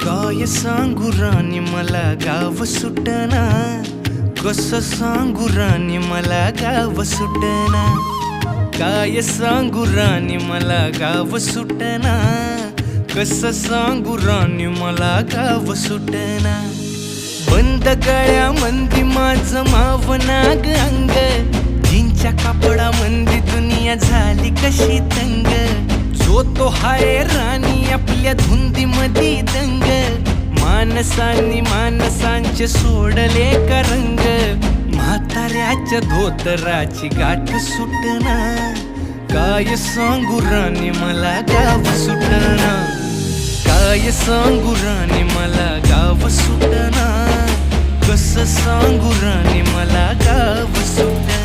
काय सांगू राणी मला गाव सुटना, कसं सांगू राणी मला गाव सुटना, काय सांगू राणी मला गाव सुटना, कसं सांगू राणी मला गाव सुटना। बंद गळ्यामंदी माझं मावनाग अंग, जीनच्या कापडामंदी दुनिया झाली कशी तंग, जो तो हाय राणी आपल्या धुंदीमधी दंग, माणसांनी माणसांचे सोडले का रंग, म्हाताऱ्याच्या धोतराची गाठ सुटना, काय सांगू राणी मला गाव सुटना, काय सांगू राणी मला गाव सुटना, कसं सांगू राणी मला गाव सुटना।